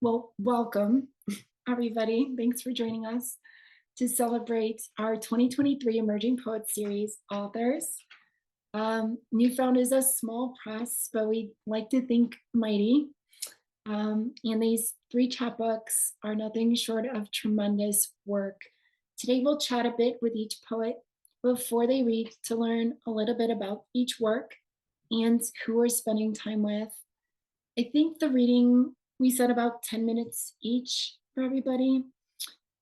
Well, welcome, everybody. Thanks for joining us to celebrate our 2023 Emerging Poets Series authors. Newfound is a small press, but we like to think mighty. And these three chapbooks are nothing short of tremendous work. Today, we'll chat a bit with each poet before they read to learn a little bit about each work and who we're spending time with. I think the reading, we said about 10 minutes each for everybody.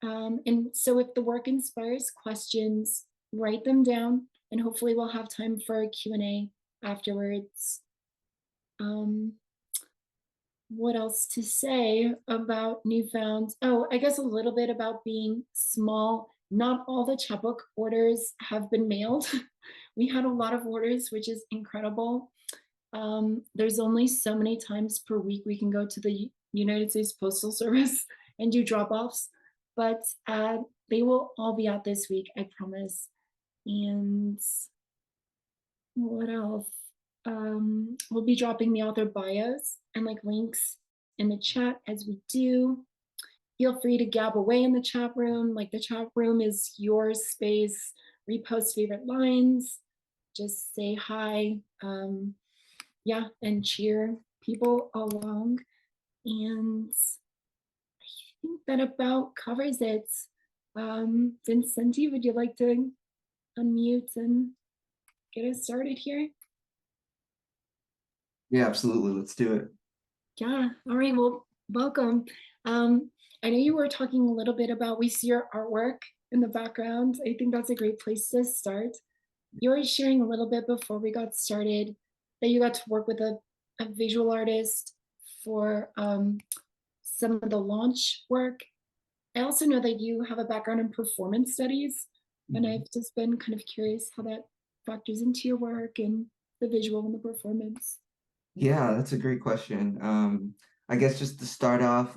And so if the work inspires questions, write them down, and hopefully we'll have time for a Q&A afterwards. What else to say about Newfound? Oh, I guess a little bit about being small. Not all the chapbook orders have been mailed. We had a lot of orders, which is incredible. There's only so many times per week we can go to the United States Postal Service and do drop-offs, but they will all be out this week, I promise. And what else? We'll be dropping the author bios and links in the chat as we do. Feel free to gab away in the chat room. The chat room is your space. Repost favorite lines. Just say hi. Yeah, and cheer people along. And I think that about covers it. Vincente, would you like to unmute and get us started here? Yeah, absolutely. Let's do it. Yeah, all right, well, welcome. I know you were talking a little bit about, we see your artwork in the background. I think that's a great place to start. You were sharing a little bit before we got started that you got to work with a visual artist for some of the launch work. I also know that you have a background in performance studies, and I've just been kind of curious how that factors into your work and the visual and the performance. Yeah, that's a great question. I guess just to start off,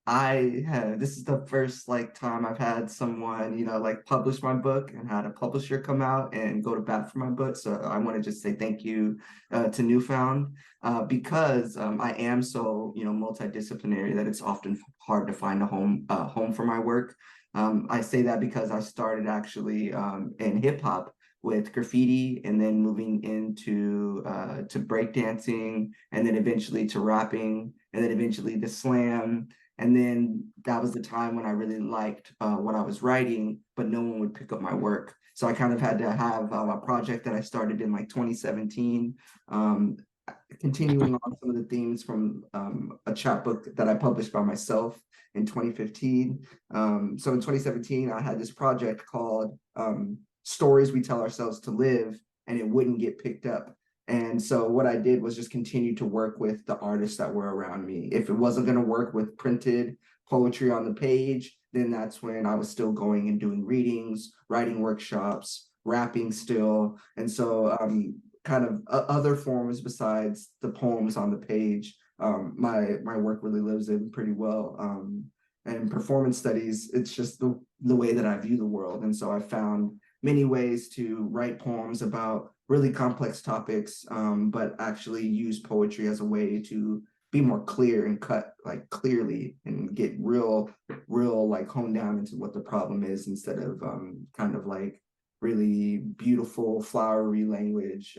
this is the first time I've had someone, publish my book and had a publisher come out and go to bat for my book. So I want to just say thank you to Newfound because I am so, multidisciplinary that it's often hard to find a home for my work. I say that because I started actually in hip hop with graffiti and then moving into to breakdancing and then eventually to rapping and then eventually to slam. And then that was the time when I really liked what I was writing, but no one would pick up my work. So I kind of had to have a project that I started in 2017, continuing on some of the themes from a chapbook that I published by myself in 2015. So in 2017, I had this project called Stories We Tell Ourselves to Live, and it wouldn't get picked up. And so what I did was just continue to work with the artists that were around me. If it wasn't going to work with printed poetry on the page, then that's when I was still going and doing readings, writing workshops, rapping still. And so kind of other forms besides the poems on the page, my work really lives in pretty well. And performance studies, it's just the way that I view the world. And so I found many ways to write poems about really complex topics, but actually use poetry as a way to be more clear and cut clearly and get real honed down into what the problem is instead of kind of really beautiful flowery language.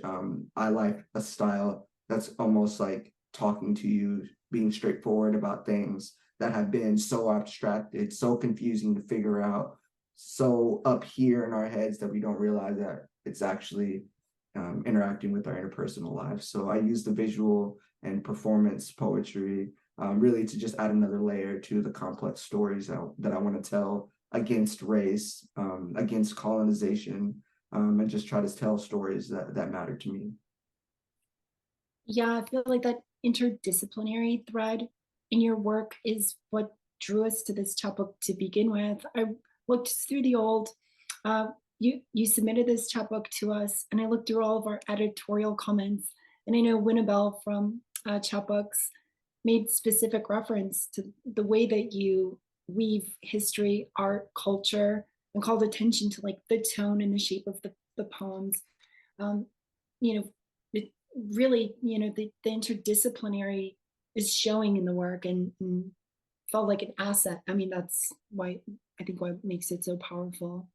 I like a style that's almost like talking to you, being straightforward about things that have been so abstracted, so confusing to figure out, so up here in our heads that we don't realize that it's actually interacting with our interpersonal lives. So I use the visual and performance poetry really to just add another layer to the complex stories that I want to tell against race, against colonization, and just try to tell stories that matter to me. Yeah, I feel like that interdisciplinary thread in your work is what drew us to this chapbook to begin with. I looked through the old, you submitted this chapbook to us, and I looked through all of our editorial comments, and I know Winnabelle from Chapbooks made specific reference to the way that you weave history, art, culture, and called attention to the tone and the shape of the poems. It really, the interdisciplinary is showing in the work, and felt like an asset. I mean, that's why I think what makes it so powerful.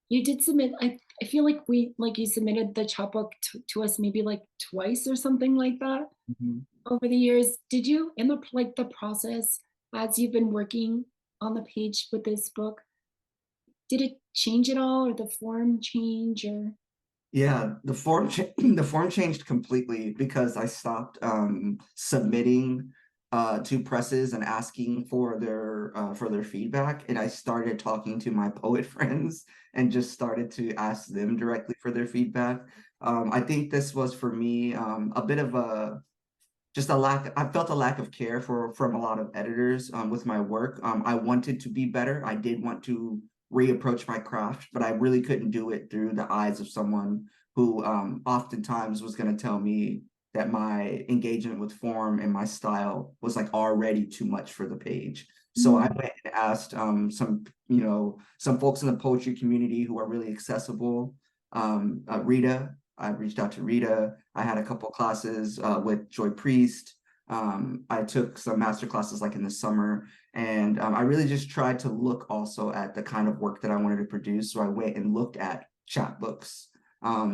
You did submit, I feel like you submitted the chapbook to us maybe like twice or something like that Mhm. over the years. Did you, in the like the process as you've been working on the page with this book, did it change at all or the form change or? Yeah, the form changed completely because I stopped submitting to presses and asking for their feedback, and I started talking to my poet friends and just started to ask them directly for their feedback. I think this was for me a bit of a just a lack. I felt a lack of care from a lot of editors with my work. I wanted to be better. I did want to reapproach my craft, but I really couldn't do it through the eyes of someone who oftentimes was going to tell me that my engagement with form and my style was like already too much for the page. So I Mm, went and asked some folks in the poetry community who are really accessible. Rita, I reached out to Rita. I had a couple classes with Joy Priest. I took some master classes like in the summer, and I really just tried to look also at the kind of work that I wanted to produce. So I went and looked at chapbooks.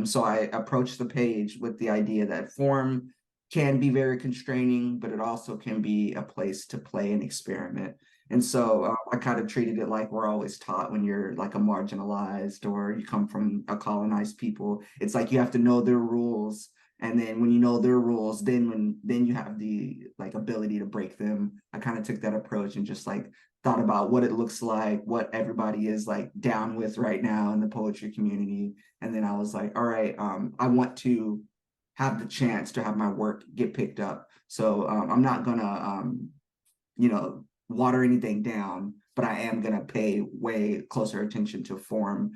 So I approached the page with the idea that form can be very constraining, but it also can be a place to play and experiment. And so I kind of treated it like we're always taught when you're like a marginalized or you come from a colonized people. It's like you have to know their rules. And then when you know their rules, then you have the like ability to break them. I kind of took that approach and just like thought about what it looks like, what everybody is like down with right now in the poetry community. And then I was like, all right, I want to have the chance to have my work get picked up. So I'm not gonna water anything down, but I am gonna pay way closer attention to form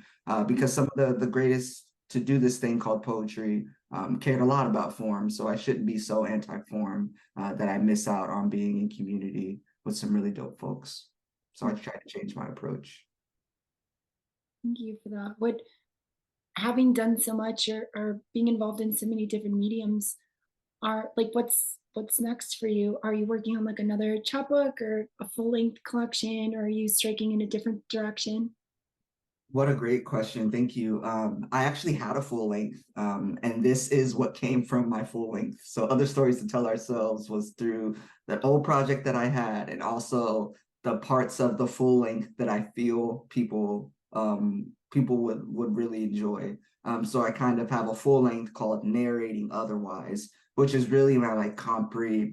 because some of the greatest to do this thing called poetry cared a lot about form. So I shouldn't be so anti-form that I miss out on being in community with some really dope folks. So I try to change my approach. thank you for that. What, having done so much or being involved in so many different mediums, are like what's next for you? Are you working on like another chapbook or a full length collection, or are you striking in a different direction? What a great question. Thank you. I actually had a full length, and this is what came from my full length. So, Other Stories to Tell Ourselves was through the old project that I had, and also the parts of the full length that I feel people would really enjoy. So I kind of have a full length called Narrating Otherwise, which is really my like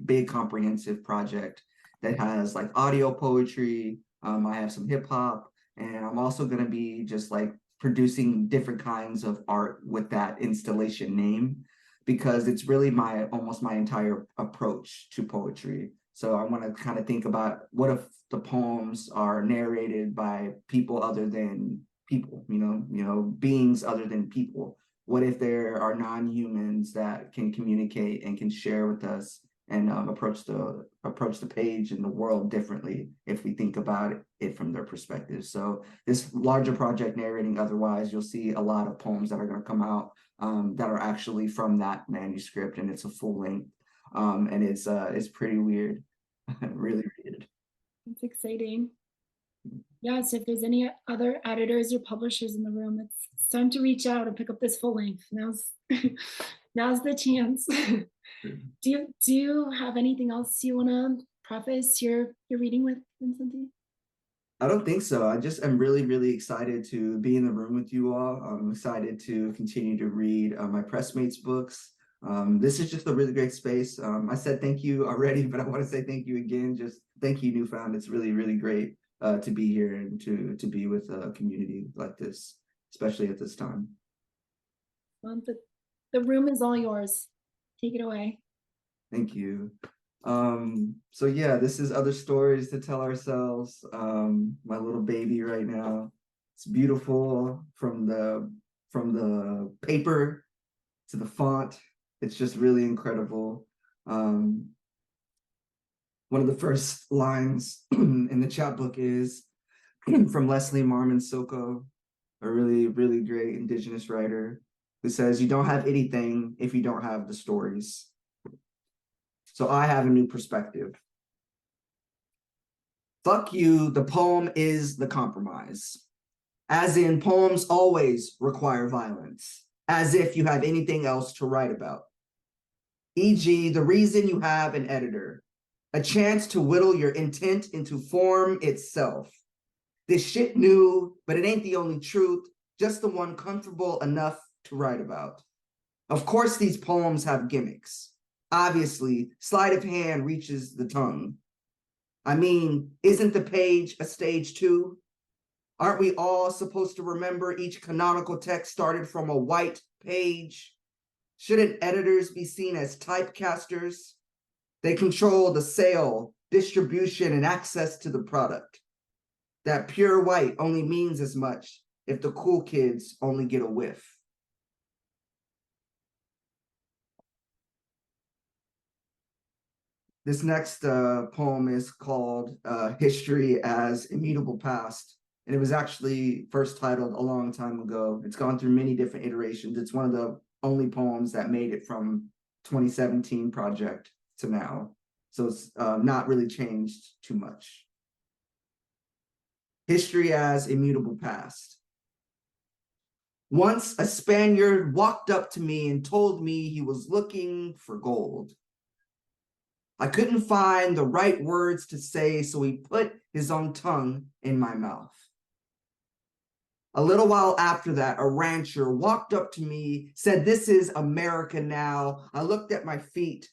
big comprehensive project that has like audio poetry. I have some hip hop, and I'm also going to be just like producing different kinds of art with that installation name because it's really my almost my entire approach to poetry. So I want to kind of think about what if the poems are narrated by people other than people, beings other than people. What if there are non-humans that can communicate and can share with us and approach the page and the world differently if we think about it from their perspective. So this larger project, Narrating Otherwise, you'll see a lot of poems that are going to come out that are actually from that manuscript, and it's a full length, and it's pretty weird, really weird. It's exciting. Yeah, so if there's any other editors or publishers in the room, it's time to reach out and pick up this full length. Now's the chance. Do you have anything else you want to preface your reading with, Vincente? I don't think so. I just am really, really excited to be in the room with you all. I'm excited to continue to read my pressmates books. This is just a really great space. I said thank you already, but I want to say thank you again. Just thank you, Newfound. It's really, really great to be here and to be with a community like this, especially at this time. Well, the room is all yours. Take it away. Thank you. So yeah, this is Other Stories to Tell Ourselves. My little baby right now. It's beautiful from the paper to the font. It's just really incredible. One of the first lines in the chapbook is from Leslie Marmon Silko, a really, really great Indigenous writer, who says, "You don't have anything if you don't have the stories." So I have a new perspective. Fuck you, the poem is the compromise. As in, poems always require violence, as if you have anything else to write about. E.g., the reason you have an editor, a chance to whittle your intent into form itself. This shit new, but it ain't the only truth, just the one comfortable enough to write about. Of course, these poems have gimmicks. Obviously, sleight of hand reaches the tongue. I mean, isn't the page a stage too? Aren't we all supposed to remember each canonical text started from a white page? Shouldn't editors be seen as typecasters? They control the sale, distribution, and access to the product. That pure white only means as much if the cool kids only get a whiff. This next poem is called History as Immutable Past. And it was actually first titled a long time ago. It's gone through many different iterations. It's one of the only poems that made it from 2017 project to now. So it's not really changed too much. History as Immutable Past. Once a Spaniard walked up to me and told me he was looking for gold. I couldn't find the right words to say, so he put his own tongue in my mouth. A little while after that, a rancher walked up to me, said, "This is America now." I looked at my feet,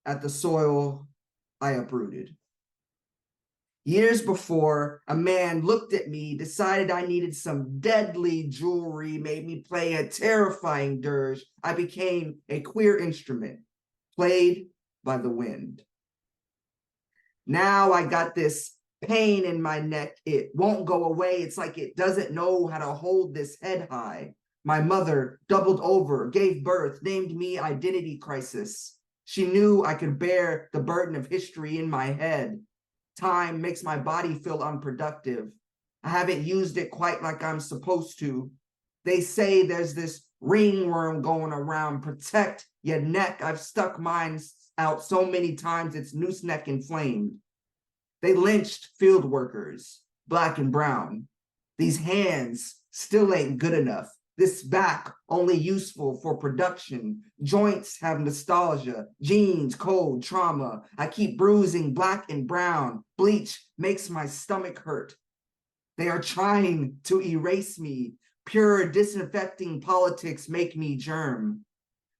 at the soil I uprooted. Years before, a man looked at me, decided I needed some deadly jewelry, made me play a terrifying dirge. I became a queer instrument, played by the wind. Now I got this pain in my neck. It won't go away. It's like it doesn't know how to hold this head high. My mother doubled over, gave birth, named me Identity Crisis. She knew I could bear the burden of history in my head. Time makes my body feel unproductive. I haven't used it quite like I'm supposed to. They say there's this ringworm going around. Protect your neck. I've stuck mine out so many times it's noose neck inflamed. They lynched field workers, black and brown. These hands still ain't good enough. This back only useful for production. Joints have nostalgia, genes, cold, trauma. I keep bruising black and brown. Bleach makes my stomach hurt. They are trying to erase me. Pure disinfecting politics make me germ.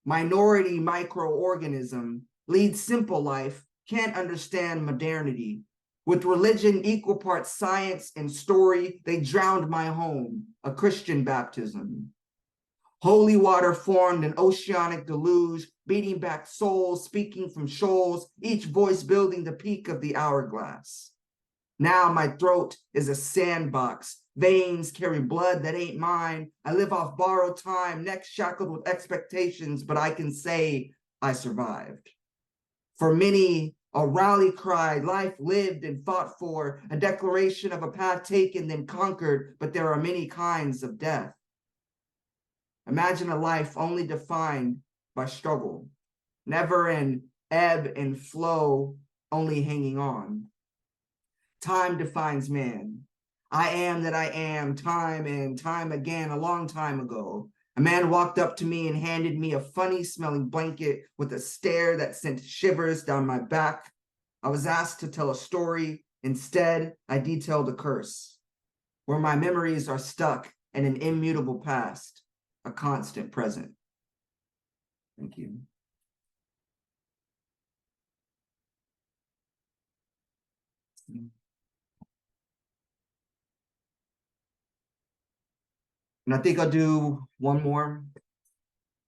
Minority microorganism, lead simple life, can't understand modernity. With religion equal parts science and story, they drowned my home, a Christian baptism. Holy water formed an oceanic deluge, beating back souls, speaking from shoals, each voice building the peak of the hourglass. Now my throat is a sandbox. Veins carry blood that ain't mine. I live off borrowed time, neck shackled with expectations, but I can say I survived. For many, a rally cry, life lived and fought for, a declaration of a path taken, then conquered, but there are many kinds of death. Imagine a life only defined by struggle, never an ebb and flow, only hanging on. Time defines man. I am that I am, time and time again, a long time ago. A man walked up to me and handed me a funny smelling blanket with a stare that sent shivers down my back. I was asked to tell a story. Instead, I detailed a curse, where my memories are stuck in an immutable past, a constant present. Thank you. And I think I'll do one more.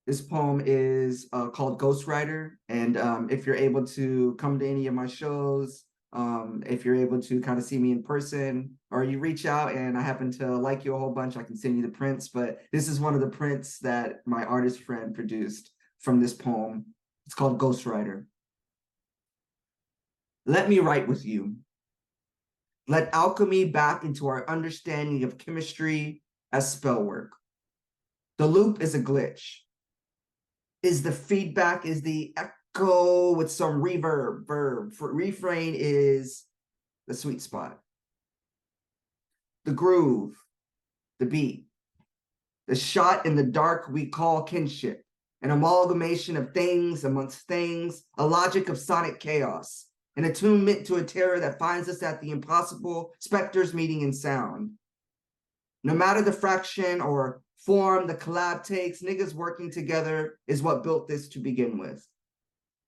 This poem is called Ghostwriter. And if you're able to come to any of my shows, if you're able to kind of see me in person, or you reach out and I happen to like you a whole bunch, I can send you the prints. But this is one of the prints that my artist friend produced from this poem. It's called Ghostwriter. Let me write with you. Let alchemy back into our understanding of chemistry as spell work. The loop is a glitch. Is the feedback, is the echo with some reverb, verb. For refrain is the sweet spot. The groove, the beat, the shot in the dark we call kinship, an amalgamation of things amongst things, a logic of sonic chaos, an attunement to a terror that finds us at the impossible, specters meeting in sound. No matter the fraction or form the collab takes, niggas working together is what built this to begin with.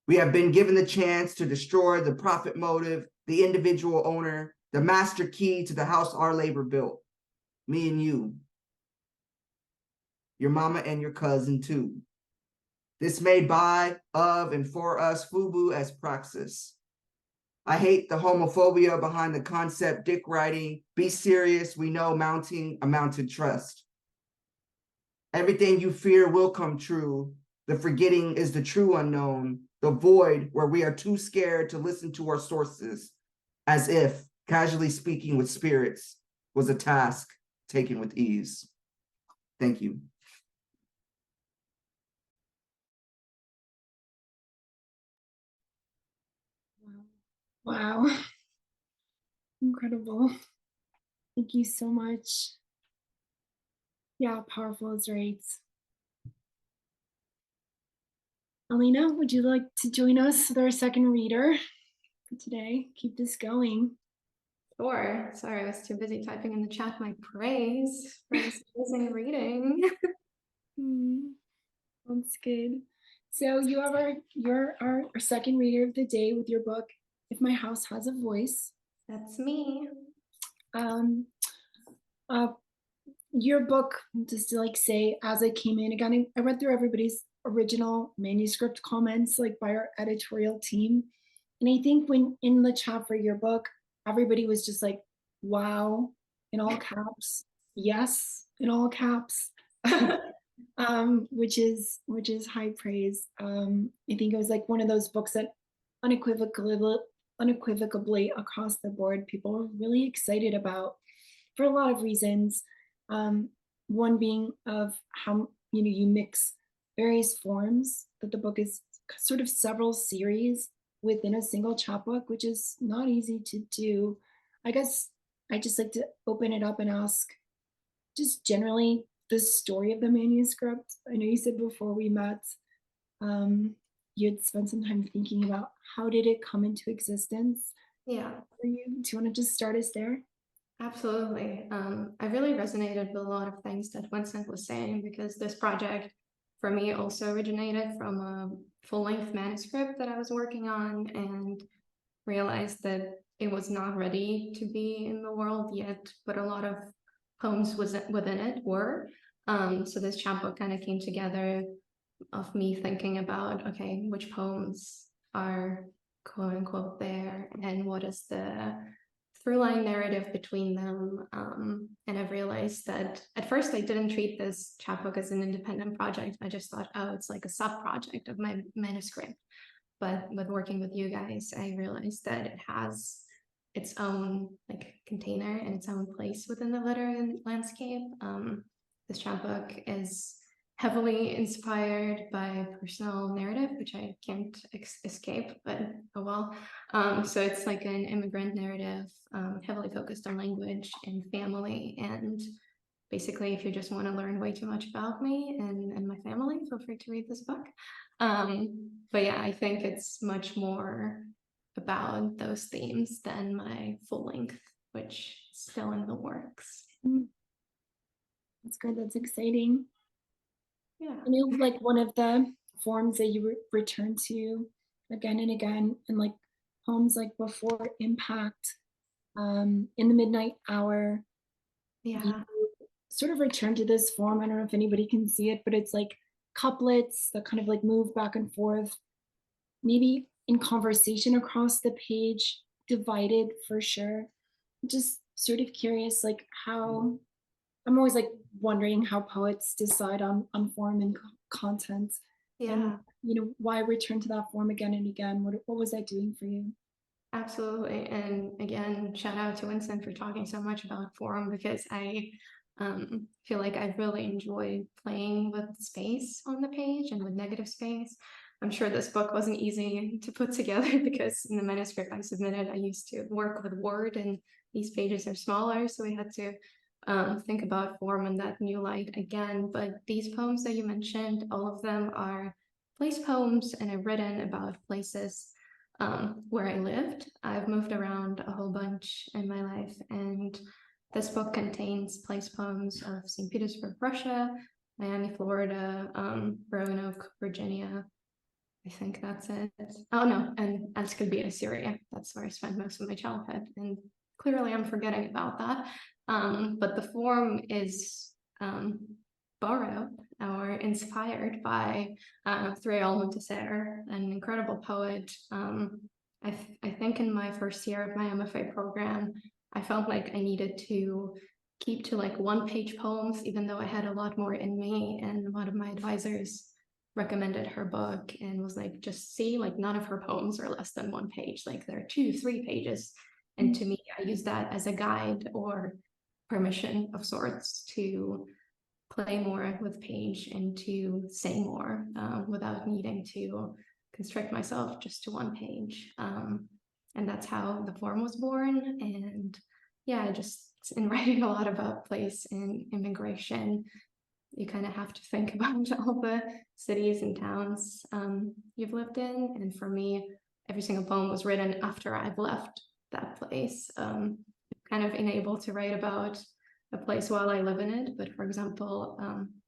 We have been given the chance to destroy the profit motive, the individual owner, the master key to the house our labor built. Me and you. Your mama and your cousin too. This made by, of, and for us, FUBU as praxis. I hate the homophobia behind the concept dick writing. Be serious, we know mounting a mounted trust. Everything you fear will come true. The forgetting is the true unknown, the void where we are too scared to listen to our sources, as if casually speaking with spirits was a task taken with ease. Thank you. Wow. Incredible. Thank you so much. Yeah, powerful is right. Elina, would you like to join us with our second reader for today? Keep this going. Sure. Sorry, I was too busy typing in the chat my praise for this amazing reading. That's good. So you have you're our second reader of the day with your book, If My House Has a Voice. That's me. Your book, just to like say, as I came in again, I read through everybody's original manuscript comments, like by our editorial team. And I think when in the chat for your book, everybody was just like, wow, in all caps, yes, in all caps. Which is high praise. I think it was like one of those books that unequivocally across the board, people were really excited about for a lot of reasons. One being of how you mix various forms, that the book is sort of several series within a single chapbook, which is not easy to do. I guess I just like to open it up and ask just generally the story of the manuscript. I know you said before we met, you had spent some time thinking about how did it come into existence. Yeah. Do you want to just start us there? Absolutely. I really resonated with a lot of things that Vincent was saying, because this project for me also originated from a full-length manuscript that I was working on, and realized that it was not ready to be in the world yet, but a lot of poems within it were. So this chapbook kind of came together of me thinking about, okay, which poems are quote unquote there, and what is the through line narrative between them. And I've realized that at first I didn't treat this chapbook as an independent project. I just thought, oh, it's like a sub project of my manuscript. But with working with you guys, I realized that it has its own like container and its own place within the literary landscape. This chapbook is heavily inspired by personal narrative, which I can't escape, but oh well. So it's like an immigrant narrative, heavily focused on language and family. And basically, if you just want to learn way too much about me and my family, feel free to read this book. But yeah, I think it's much more about those themes than my full length, which is still in the works. That's good. That's exciting. Yeah. Like one of the forms that you return to again and again, and like poems like Before Impact, In the Midnight Hour. Yeah. You sort of return to this form. I don't know if anybody can see it, but it's like couplets that kind of like move back and forth, maybe in conversation across the page, divided for sure. Just sort of curious, like how I'm always like wondering how poets decide on form and content. Yeah. And why return to that form again and again? What was that doing for you? Absolutely. And again, shout out to Vincent for talking so much about form, because I feel like I've really enjoyed playing with space on the page and with negative space. I'm sure this book wasn't easy to put together because in the manuscript I submitted, I used to work with Word and these pages are smaller, so we had to think about form in that new light again. But these poems that you mentioned, all of them are place poems and are written about places where I lived. I've moved around a whole bunch in my life, and this book contains place poems of St. Petersburg, Russia, Miami, Florida, Roanoke, Virginia. I think that's it. Oh no, and Ascabia, Syria. That's where I spent most of my childhood, and clearly I'm forgetting about that. But the form is borrowed or inspired by Thrail Montessor, an incredible poet. I think in my first year of my MFA program, I felt like I needed to keep to like one-page poems, even though I had a lot more in me. And one of my advisors recommended her book and was like, just see, like none of her poems are less than 1 page. Like they're 2-3 pages. And to me, I use that as a guide or permission of sorts to play more with page and to say more without needing to constrict myself just to 1 page. And that's how the form was born. And yeah, just in writing a lot about place and immigration, you kind of have to think about all the cities and towns you've lived in. And for me, every single poem was written after I've left that place. Kind of unable to write about a place while I live in it. But for example,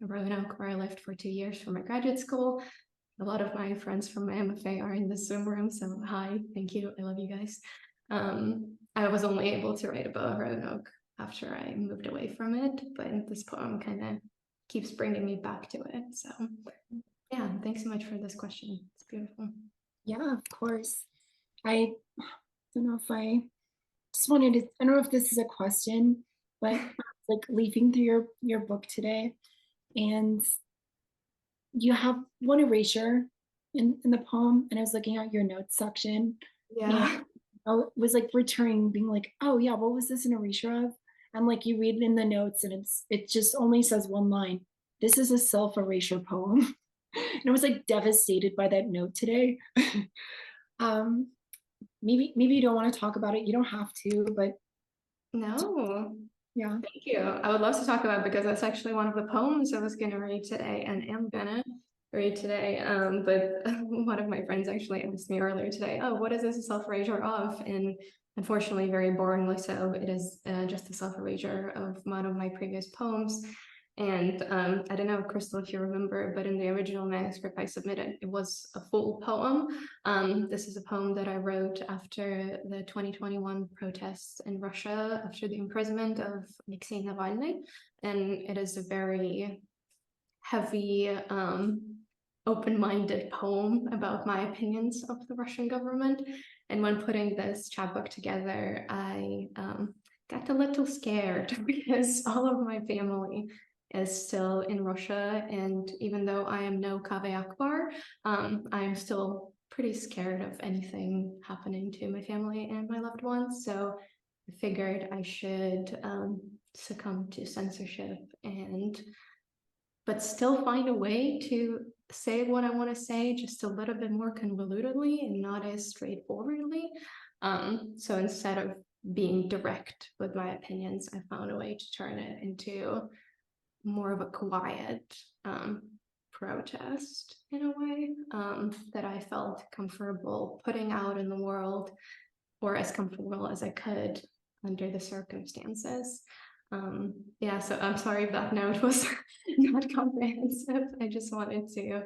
Roanoke, where I lived for 2 years for my graduate school, a lot of my friends from my MFA are in this Zoom room. So hi, thank you. I love you guys. I was only able to write about Roanoke after I moved away from it, but this poem kind of keeps bringing me back to it. So yeah, thanks so much for this question. It's beautiful. Yeah, of course. I don't know if I just wanted to, I don't know if this is a question, but like leafing through your book today, and you have one erasure in the poem, and I was looking at your notes section. Yeah. I was like returning, being like, oh yeah, what was this an erasure of? And like you read it in the notes, and it just only says 1 line. This is a self-erasure poem. And I was like devastated by that note today. Maybe you don't want to talk about it. You don't have to, but No. yeah. Thank you. I would love to talk about it because that's actually one of the poems I was gonna read today and am gonna read today. But one of my friends actually asked me earlier today, oh, what is this a self-erasure of? And unfortunately, very boringly so, it is just a self-erasure of one of my previous poems. And I don't know, Crystal, if you remember, but in the original manuscript I submitted, it was a full poem. This is a poem that I wrote after the 2021 protests in Russia, after the imprisonment of Alexei Navalny. And it is a very heavy, open-minded poem about my opinions of the Russian government. And when putting this chapbook together, I got a little scared because all of my family is still in Russia, and even though I am no Kaveh Akbar, I am still pretty scared of anything happening to my family and my loved ones. So I figured I should succumb to censorship but still find a way to say what I want to say, just a little bit more convolutedly and not as straightforwardly. So instead of being direct with my opinions, I found a way to turn it into more of a quiet protest in a way that I felt comfortable putting out in the world, or as comfortable as I could under the circumstances. Yeah, so I'm sorry if that note was not comprehensive. I just wanted to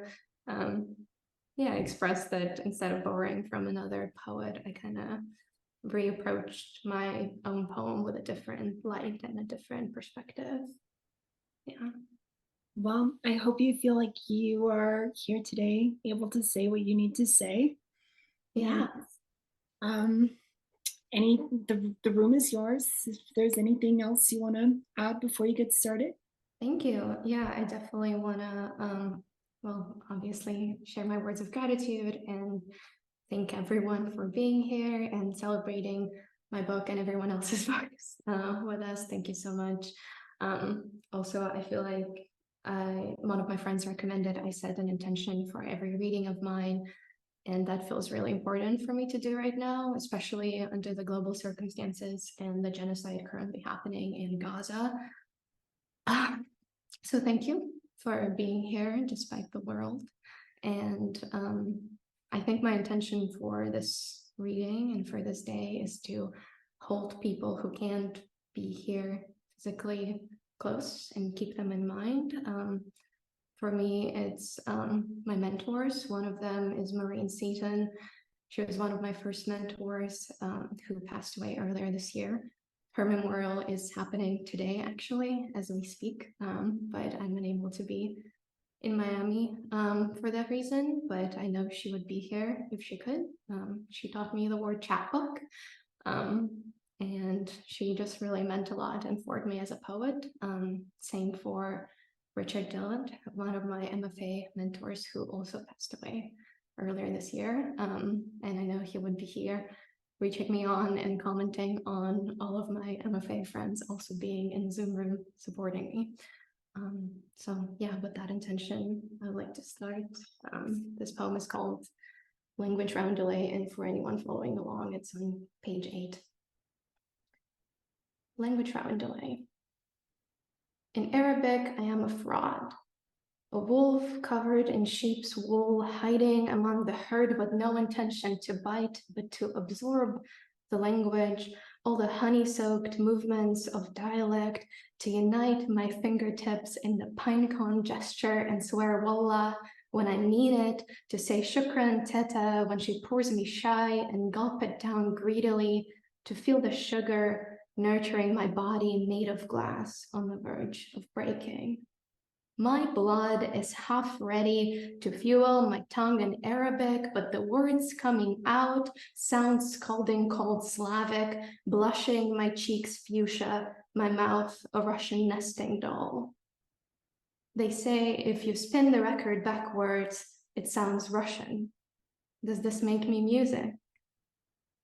yeah, express that instead of borrowing from another poet, I kind of reapproached my own poem with a different light and a different perspective. Yeah. Well, I hope you feel like you are here today, able to say what you need to say. Yeah. And, the room is yours. If there's anything else you want to add before you get started. Thank you. Yeah, I definitely want to, well, obviously share my words of gratitude and thank everyone for being here and celebrating my book and everyone else's books with us. Thank you so much. Also, I feel like one of my friends recommended I set an intention for every reading of mine, and that feels really important for me to do right now, especially under the global circumstances and the genocide currently happening in Gaza. So thank you for being here despite the world. And I think my intention for this reading and for this day is to hold people who can't be here physically close and keep them in mind. For me, it's my mentors. One of them is Maureen Seaton. She was one of my first mentors who passed away earlier this year. Her memorial is happening today, actually, as we speak, but I'm unable to be in Miami for that reason, but I know she would be here if she could. She taught me the word chapbook, and she just really meant a lot and formed me as a poet. Same for Richard Dillard, one of my MFA mentors who also passed away earlier this year. And I know he would be here reaching me on and commenting on all of my MFA friends also being in the Zoom room supporting me. So yeah, with that intention, I'd like to start. This poem is called Language Roundelay, and for anyone following along, it's on page 8. Language Roundelay. In Arabic, I am a fraud, a wolf covered in sheep's wool, hiding among the herd with no intention to bite, but to absorb the language, all the honey-soaked movements of dialect, to unite my fingertips in the pinecone gesture and swear wallah when I mean it, to say shukran teta when she pours me shy and gulp it down greedily, to feel the sugar nurturing my body made of glass on the verge of breaking. My blood is half ready to fuel my tongue in Arabic, but the words coming out sound scalding cold Slavic, blushing my cheeks fuchsia, my mouth a Russian nesting doll. They say if you spin the record backwards, it sounds Russian. Does this make me music?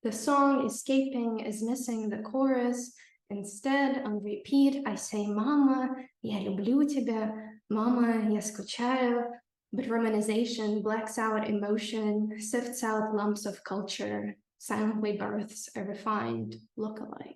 The song escaping is missing the chorus. Instead, on repeat, I say, Mama, я люблю тебя, Mama, я скучаю. But romanization blacks out emotion, sifts out lumps of culture, silently births a refined look-alike.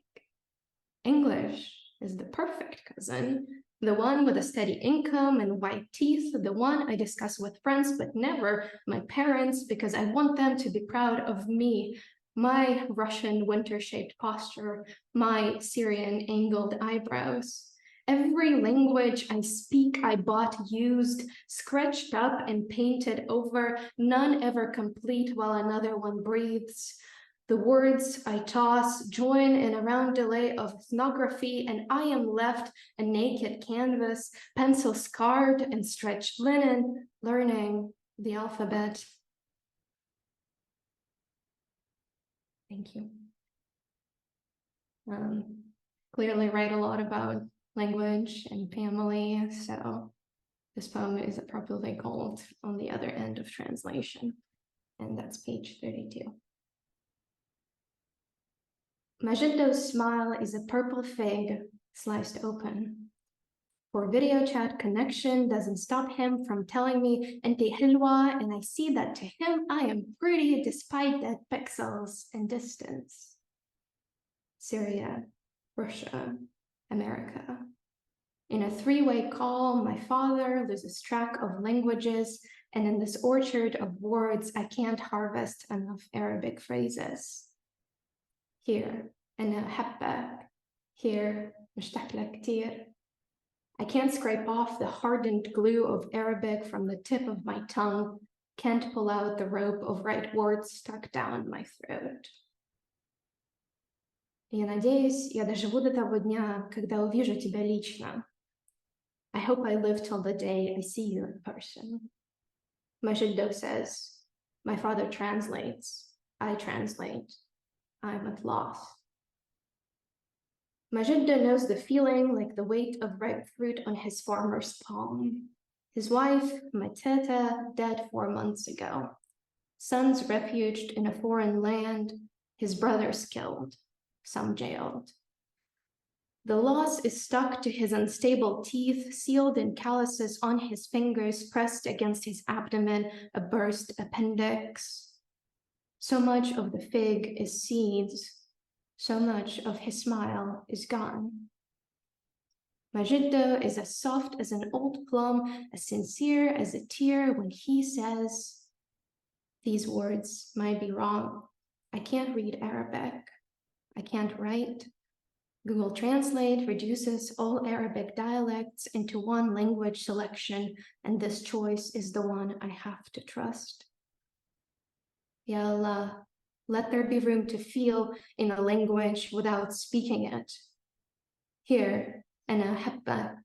English is the perfect cousin, the one with a steady income and white teeth, the one I discuss with friends, but never my parents, because I want them to be proud of me, my Russian winter-shaped posture, my Syrian angled eyebrows. Every language I speak, I bought used, scratched up and painted over, none ever complete while another one breathes. The words I toss join in a round delay of ethnography, and I am left a naked canvas, pencil scarred and stretched linen, learning the alphabet. Thank you. Clearly write a lot about language and family, so this poem is appropriately called On the Other End of Translation, and that's page 32. Majiddo's smile is a purple fig sliced open. For video chat connection doesn't stop him from telling me "Enti hilwa," and I see that to him I am pretty despite that pixels and distance. Syria, Russia, America. In a three-way call, my father loses track of languages, and in this orchard of words, I can't harvest enough Arabic phrases. Here, أنا أحبك. Here, مشتاق لك كتير. I can't scrape off the hardened glue of Arabic from the tip of my tongue, can't pull out the rope of right words stuck down my throat. Я надеюсь, я доживу до того дня, когда увижу тебя лично. I hope I live till the day I see you in person. Majiddo says, my father translates, I translate, I'm at loss. Majiddo knows the feeling like the weight of ripe fruit on his farmer's palm. His wife, my teta, dead 4 months ago. Sons refuged in a foreign land, his brothers killed, some jailed. The loss is stuck to his unstable teeth, sealed in calluses on his fingers, pressed against his abdomen, a burst appendix. So much of the fig is seeds, so much of his smile is gone. Majiddo is as soft as an old plum, as sincere as a tear when he says, these words might be wrong. I can't read Arabic. I can't write. Google Translate reduces all Arabic dialects into one language selection, and this choice is the one I have to trust. Ya Allah, let there be room to feel in a language without speaking it. Here, أنا أحبك.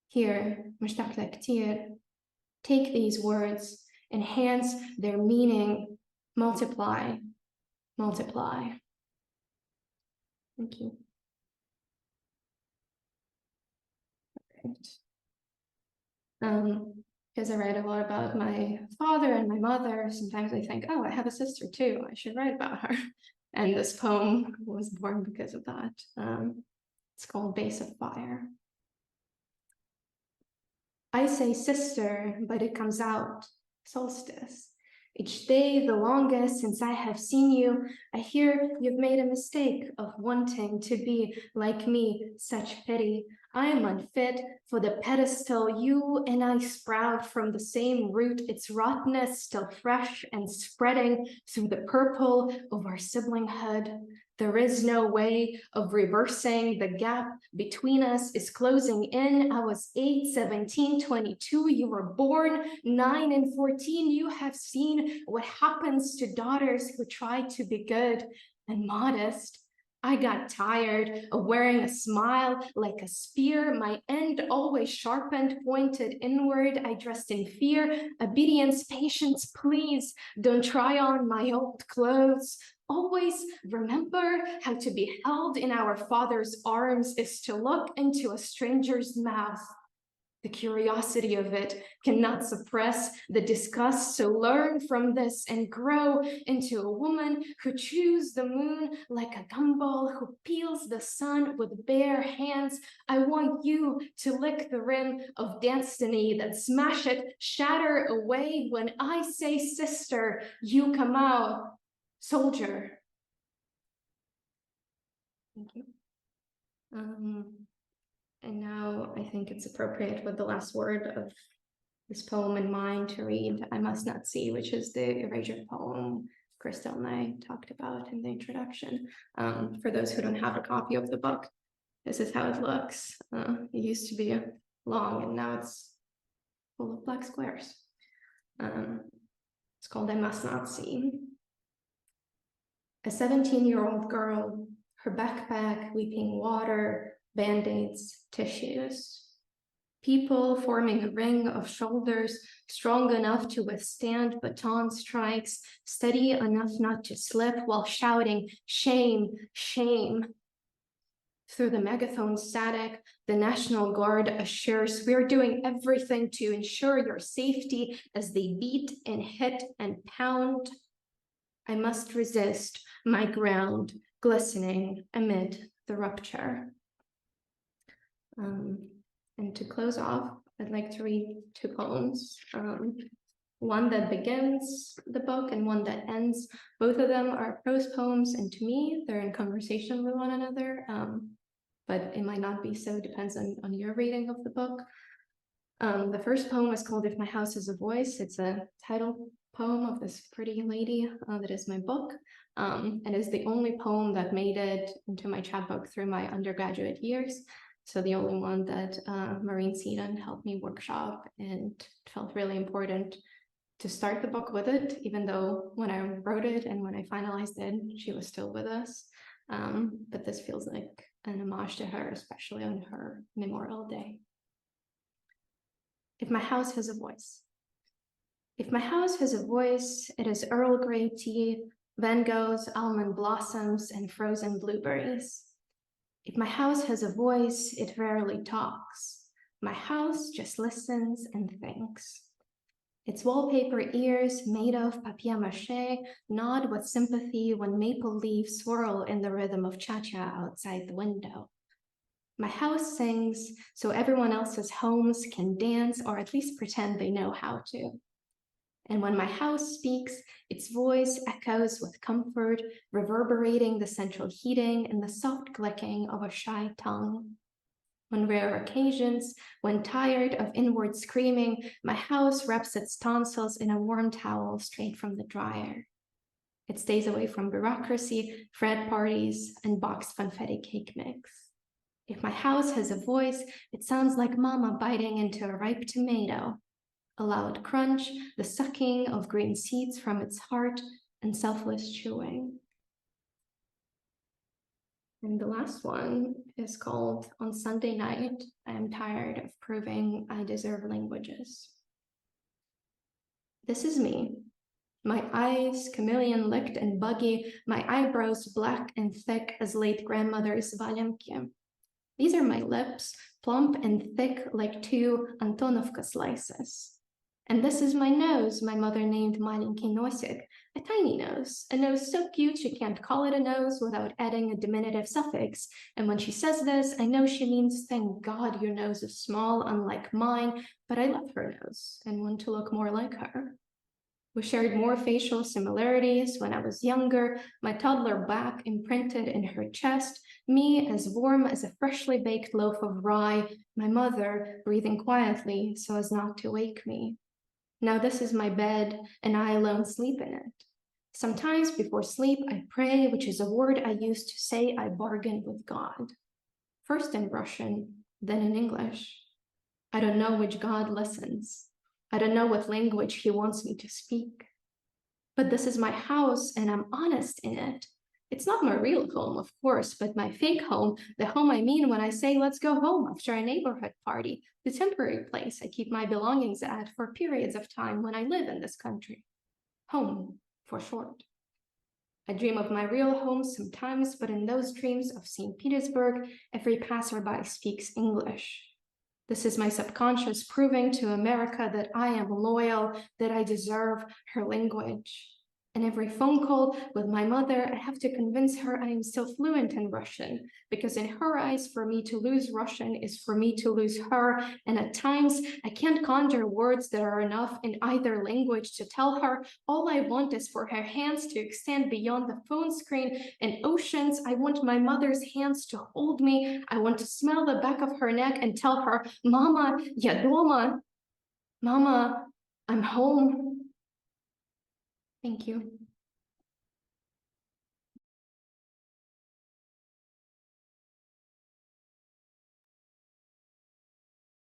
Here, مشتاق لك كتير. Take these words, enhance their meaning, multiply, multiply. Thank you. Because I write a lot about my father and my mother, sometimes I think, oh, I have a sister too, I should write about her. And this poem was born because of that. It's called Base of Fire. I say sister, but it comes out solstice. Each day, the longest since I have seen you, I hear you've made a mistake of wanting to be like me, such pity. I am unfit for the pedestal. You and I sprout from the same root, its rottenness still fresh and spreading through the purple of our siblinghood. There is no way of reversing. The gap between us is closing in. I was 8, 17, 22. You were born 9 and 14. You have seen what happens to daughters who try to be good and modest. I got tired of wearing a smile like a spear, my end always sharpened, pointed inward. I dressed in fear, obedience, patience, please don't try on my old clothes. Always remember how to be held in our Father's arms is to look into a stranger's mouth. The curiosity of it cannot suppress the disgust, so learn from this and grow into a woman who chews the moon like a gumball, who peels the sun with bare hands. I want you to lick the rim of destiny, then smash it, shatter away. When I say sister, you come out. Soldier. Thank you. And now I think it's appropriate with the last word of this poem in mind to read I Must Not See, which is the erasure poem Crystal and I talked about in the introduction. For those who don't have a copy of the book, this is how it looks. It used to be long and now it's full of black squares. It's called I Must Not See. A 17-year-old girl, her backpack weeping water, band-aids, tissues. People forming a ring of shoulders strong enough to withstand baton strikes, steady enough not to slip while shouting, shame, shame. Through the megaphone static, the National Guard assures we're doing everything to ensure your safety as they beat and hit and pound. I must resist my ground glistening amid the rupture. And to close off, I'd like to read two poems. One that begins the book and one that ends. Both of them are prose poems, and to me, they're in conversation with one another, but it might not be so, depends on your reading of the book. The first poem is called If My House Has a Voice. It's a title poem of this pretty lady that is my book. And is the only poem that made it into my chapbook through my undergraduate years. So the only one that Maureen Seaton helped me workshop, and it felt really important to start the book with it, even though when I wrote it and when I finalized it, she was still with us. But this feels like an homage to her, especially on her Memorial Day. If my house has a voice. If my house has a voice, it is Earl Grey tea, Van Gogh's almond blossoms, and frozen blueberries. If my house has a voice, it rarely talks. My house just listens and thinks. Its wallpaper ears, made of papier-mâché, nod with sympathy when maple leaves swirl in the rhythm of cha-cha outside the window. My house sings so everyone else's homes can dance or at least pretend they know how to. And when my house speaks, its voice echoes with comfort, reverberating the central heating and the soft clicking of a shy tongue. On rare occasions, when tired of inward screaming, my house wraps its tonsils in a warm towel straight from the dryer. It stays away from bureaucracy, frat parties, and boxed confetti cake mix. If my house has a voice, it sounds like mama biting into a ripe tomato, a loud crunch, the sucking of green seeds from its heart, and selfless chewing. And the last one is called On Sunday Night, I am tired of proving I deserve languages. This is me. My eyes chameleon-licked and buggy, my eyebrows black and thick as late grandmother's valyamki. These are my lips, plump and thick like 2 Antonovka slices. And this is my nose my mother named Malenький Nosik, a tiny nose, a nose so cute she can't call it a nose without adding a diminutive suffix. And when she says this, I know she means, thank God your nose is small, unlike mine, but I love her nose and want to look more like her. We shared more facial similarities when I was younger, my toddler back imprinted in her chest, me as warm as a freshly baked loaf of rye, my mother breathing quietly so as not to wake me. Now this is my bed, and I alone sleep in it. Sometimes before sleep, I pray, which is a word I use to say I bargain with God. First in Russian, then in English. I don't know which God listens. I don't know what language he wants me to speak. But this is my house, and I'm honest in it. It's not my real home, of course, but my fake home, the home I mean when I say let's go home after a neighborhood party, the temporary place I keep my belongings at for periods of time when I live in this country. Home, for short. I dream of my real home sometimes, but in those dreams of St. Petersburg, every passerby speaks English. This is my subconscious proving to America that I am loyal, that I deserve her language. And every phone call with my mother, I have to convince her I am still fluent in Russian, because in her eyes, for me to lose Russian is for me to lose her. And at times, I can't conjure words that are enough in either language to tell her all I want is for her hands to extend beyond the phone screen and oceans. I want my mother's hands to hold me. I want to smell the back of her neck and tell her, Mama, я дома. Mama, I'm home. Thank you.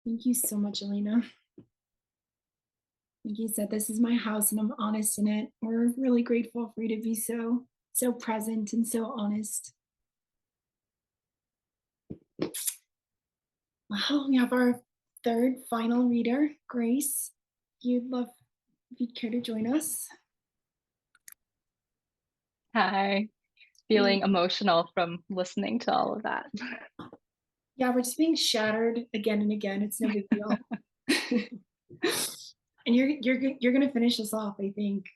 Thank you so much, Elina. Like you said, this is my house and I'm honest in it. We're really grateful for you to be so present and so honest. Well, we have our third final reader, Grace. If you'd care to join us. Hi, feeling emotional from listening to all of that. Yeah, we're just being shattered again and again. It's no big deal. And you're gonna finish us off, I think.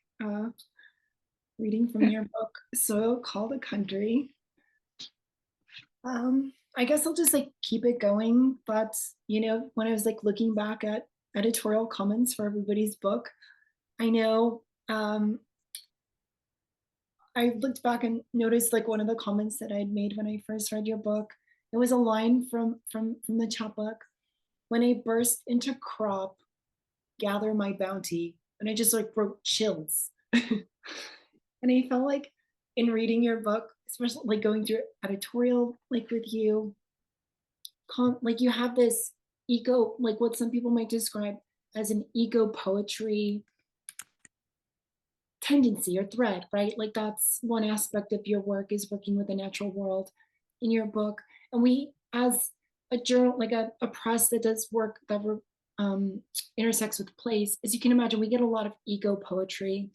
Reading from your book, Soil Called a Country. I guess I'll just like keep it going. But when I was like looking back at editorial comments for everybody's book, I know I looked back and noticed like one of the comments that I'd made when I first read your book. It was a line from the chapbook. When I burst into crop, gather my bounty. And I just like wrote chills. And I felt like in reading your book, especially like going through editorial like with you, like you have this ego, like what some people might describe as an ego poetry tendency or thread, right? Like that's one aspect of your work, is working with the natural world in your book. And we, as a journal, like a press that does work that intersects with place, as you can imagine, we get a lot of ego poetry.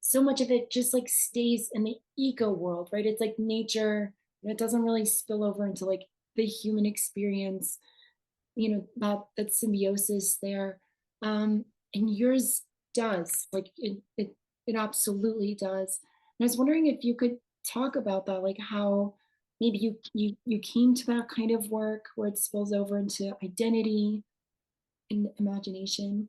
So much of it just like stays in the ego world, right? It's like nature, and it doesn't really spill over into like the human experience, that symbiosis there. And yours does, like it absolutely does. And I was wondering if you could talk about that, like how maybe you came to that kind of work where it spills over into identity and imagination?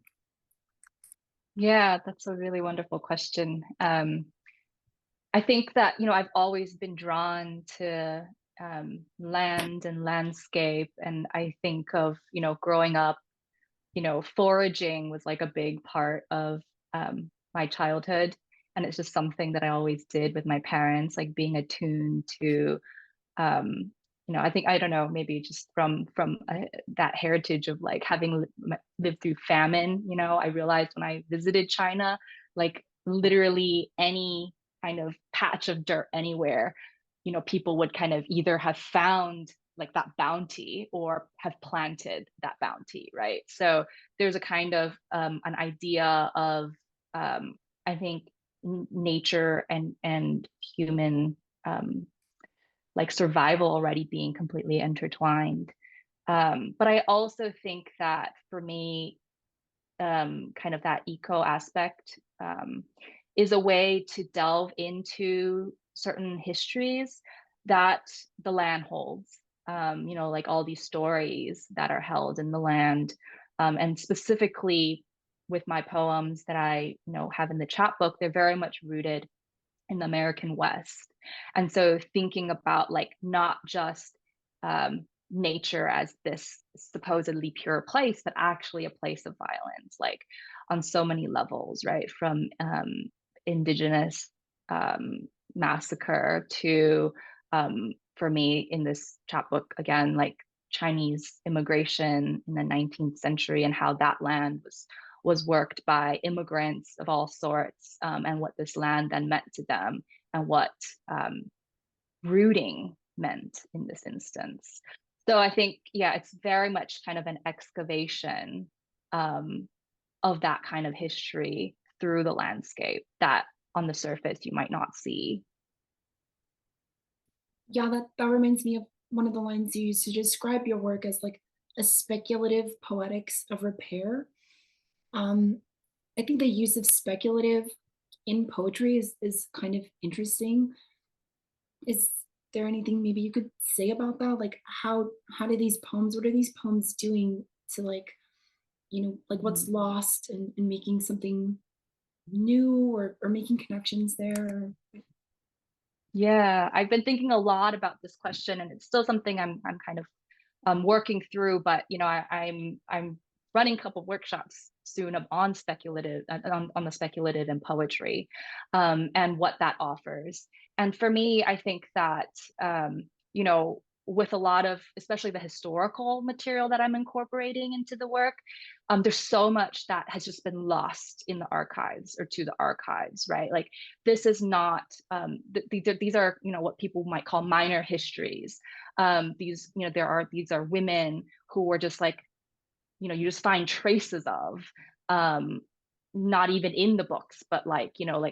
Yeah, that's a really wonderful question. I think that, I've always been drawn to land and landscape. And I think of, growing up, foraging was like a big part of my childhood. And it's just something that I always did with my parents, like being attuned to um I think, I don't know, maybe just from that heritage of like having lived through famine. I realized when I visited China, like literally any kind of patch of dirt anywhere, people would kind of either have found like that bounty or have planted that bounty, right? So there's a kind of an idea of I think nature and human like survival already being completely intertwined. But I also think that for me, kind of that eco aspect is a way to delve into certain histories that the land holds. Like all these stories that are held in the land, and specifically with my poems that I have in the chapbook, they're very much rooted in the American West. And so thinking about like not just nature as this supposedly pure place, but actually a place of violence, like on so many levels, right? From indigenous massacre to, for me in this chapbook, again, like Chinese immigration in the 19th century and how that land was worked by immigrants of all sorts, and what this land then meant to them, and what rooting meant in this instance. So I think, yeah, it's very much kind of an excavation of that kind of history through the landscape that on the surface you might not see. Yeah, that reminds me of one of the lines you used to describe your work as like a speculative poetics of repair. Um, I think the use of speculative in poetry is kind of interesting. Is there anything maybe you could say about that? Like how do these poems, what are these poems doing to like, like what's lost and making something new or making connections there? Yeah, I've been thinking a lot about this question, and it's still something I'm kind of working through. But I'm running a couple of workshops soon on speculative on the speculative in poetry, and what that offers. And for me, I think that with a lot of, especially the historical material that I'm incorporating into the work, there's so much that has just been lost in the archives or to the archives, right? Like this is not these are what people might call minor histories. These these are women who were just like you just find traces of, not even in the books, but like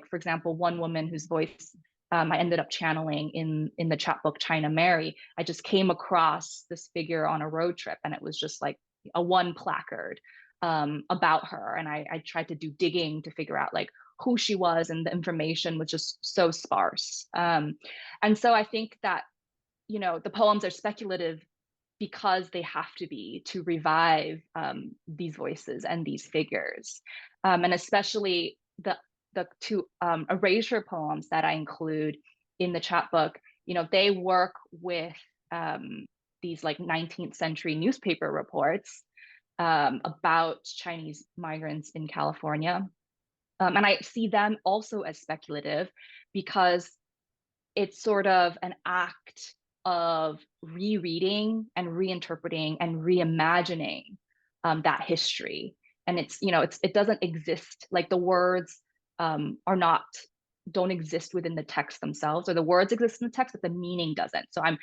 for example, one woman whose voice I ended up channeling in the chapbook China Mary. I just came across this figure on a road trip, and it was just like a one placard about her, and I tried to do digging to figure out like who she was, and the information was just so sparse. And so I think that the poems are speculative because they have to be to revive these voices and these figures, and especially the two erasure poems that I include in the chapbook. They work with these like 19th century newspaper reports about Chinese migrants in California, and I see them also as speculative because it's sort of an act of rereading and reinterpreting and reimagining that history. And it doesn't exist, like the words are not don't exist within the text themselves, or the words exist in the text but the meaning doesn't. So I'm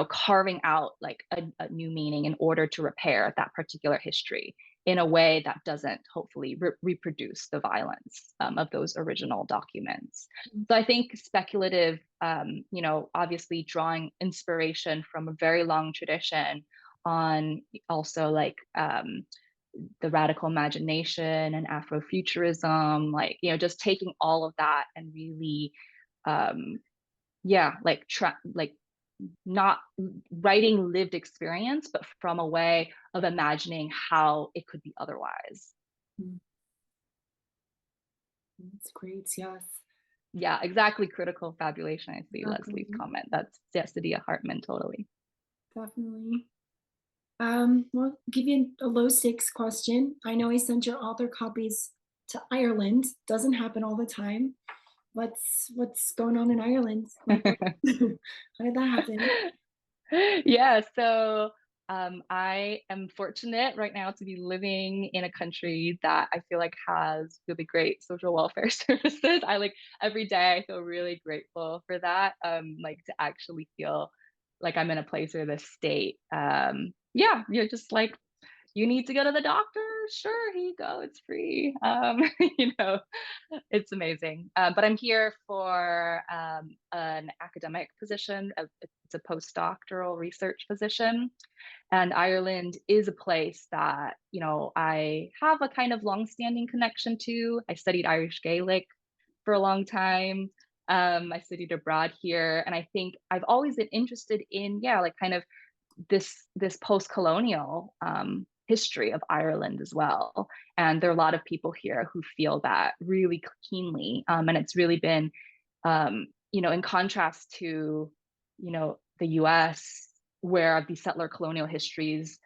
carving out like a new meaning in order to repair that particular history in a way that doesn't hopefully reproduce the violence of those original documents. So I think speculative, obviously drawing inspiration from a very long tradition on also like the radical imagination and Afrofuturism, like, just taking all of that and really, yeah, like not writing lived experience, but from a way of imagining how it could be otherwise. That's great. Yes. Yeah, exactly. Critical fabulation. I see Leslie's Definitely. comment. That's Sadia Hartman, totally. Definitely. Well, give you a low stakes question. I know I sent your author copies to Ireland. Doesn't happen all the time. What's going on in Ireland? Like, how did that happen? Yeah, so I am fortunate right now to be living in a country that I feel like has really great social welfare services. I like every day I feel really grateful for that. Like to actually feel like I'm in a place or this state. Yeah, you're just like you need to go to the doctor. Sure, here you go. It's free. You know, it's amazing. But I'm here for an academic position. It's a postdoctoral research position. And Ireland is a place that, you know, I have a kind of longstanding connection to. I studied Irish Gaelic for a long time. I studied abroad here. And I think I've always been interested in, yeah, like kind of this post-colonial history of Ireland as well. And there are a lot of people here who feel that really keenly. And it's really been, you know, in contrast to, you know, the US, where these settler colonial histories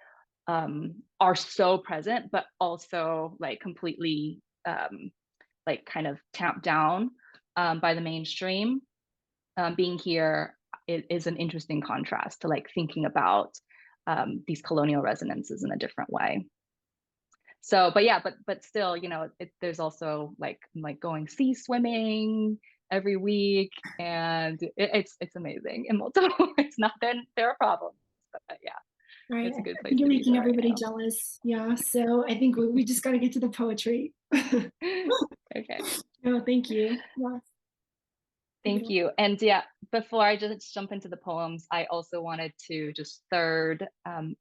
are so present, but also like completely like kind of tamped down by the mainstream. Being here is an interesting contrast to like thinking about these colonial resonances in a different way. So, but yeah, but still, you know, there's also like going sea swimming every week, and it's amazing in multiple ways. Not that there are problems, but yeah, Right. it's a good I place think you're to be making for right everybody now. jealous. Yeah. So I think we just got to get to the poetry. Okay. No, thank you. Yes. Thank you. And yeah, before I just jump into the poems, I also wanted to just third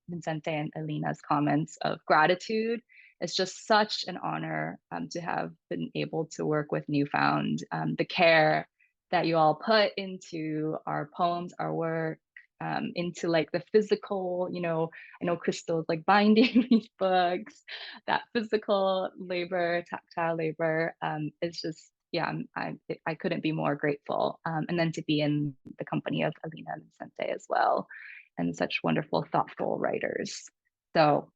Vincente and Elina's comments of gratitude. It's just such an honor to have been able to work with Newfound. The care that you all put into our poems, our work, into like the physical, you know, I know Crystal's like binding these books, that physical labor, tactile labor is just, yeah, I couldn't be more grateful. And then to be in the company of Elina and Vincente as well, and such wonderful, thoughtful writers. So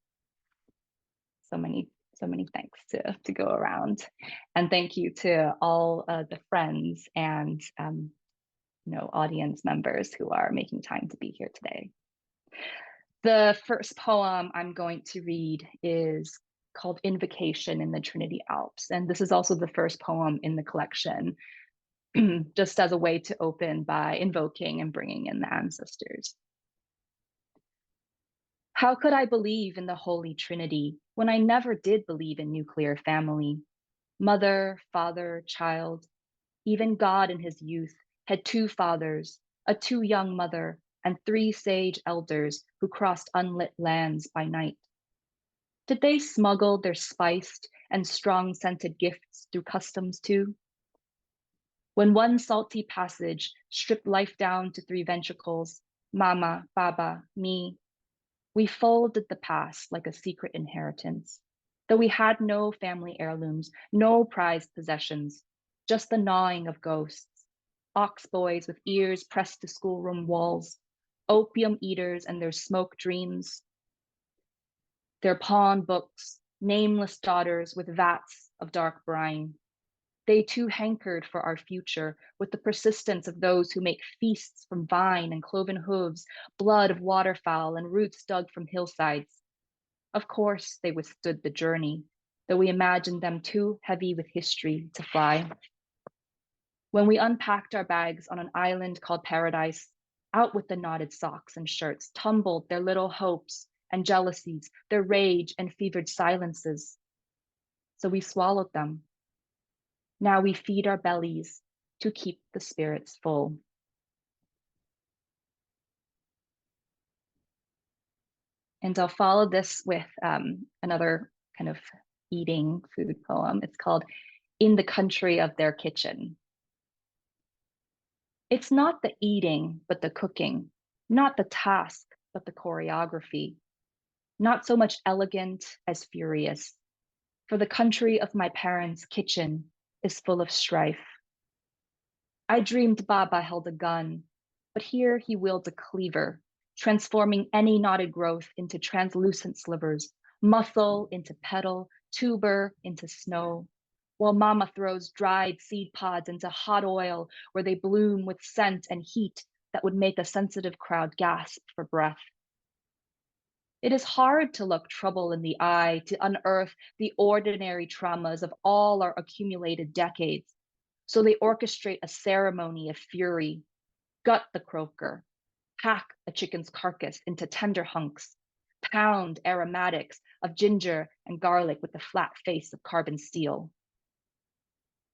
many thanks to go around, and thank you to all the friends and you know, audience members who are making time to be here today. The first poem I'm going to read is called Invocation in the Trinity Alps, and this is also the first poem in the collection, just as a way to open by invoking and bringing in the ancestors. How could I believe in the Holy Trinity when I never did believe in nuclear family? Mother, father, child, even God in his youth had two fathers, a too young mother, and three sage elders who crossed unlit lands by night. Did they smuggle their spiced and strong-scented gifts through customs too? When one salty passage stripped life down to three ventricles, mama, baba, me, we folded the past like a secret inheritance. Though we had no family heirlooms, no prized possessions, just the gnawing of ghosts, ox boys with ears pressed to schoolroom walls, opium eaters and their smoke dreams, their pawn books, nameless daughters with vats of dark brine. They too hankered for our future with the persistence of those who make feasts from vine and cloven hooves, blood of waterfowl and roots dug from hillsides. Of course, they withstood the journey, though we imagined them too heavy with history to fly. When we unpacked our bags on an island called Paradise, out with the knotted socks and shirts, tumbled their little hopes and jealousies, their rage and fevered silences. So we swallowed them. Now we feed our bellies to keep the spirits full. And I'll follow this with another kind of eating food poem. It's called In the Country of Their Kitchen. It's not the eating, but the cooking, Not the task, but the choreography. Not so much elegant as furious, for the country of my parents' kitchen is full of strife. I dreamed Baba held a gun, but here he wields a cleaver, transforming any knotted growth into translucent slivers, muscle into petal, tuber into snow, while Mama throws dried seed pods into hot oil where they bloom with scent and heat that would make a sensitive crowd gasp for breath. It is hard to look trouble in the eye, to unearth the ordinary traumas of all our accumulated decades. So they orchestrate a ceremony of fury, gut the croaker, hack a chicken's carcass into tender hunks, pound aromatics of ginger and garlic with the flat face of carbon steel.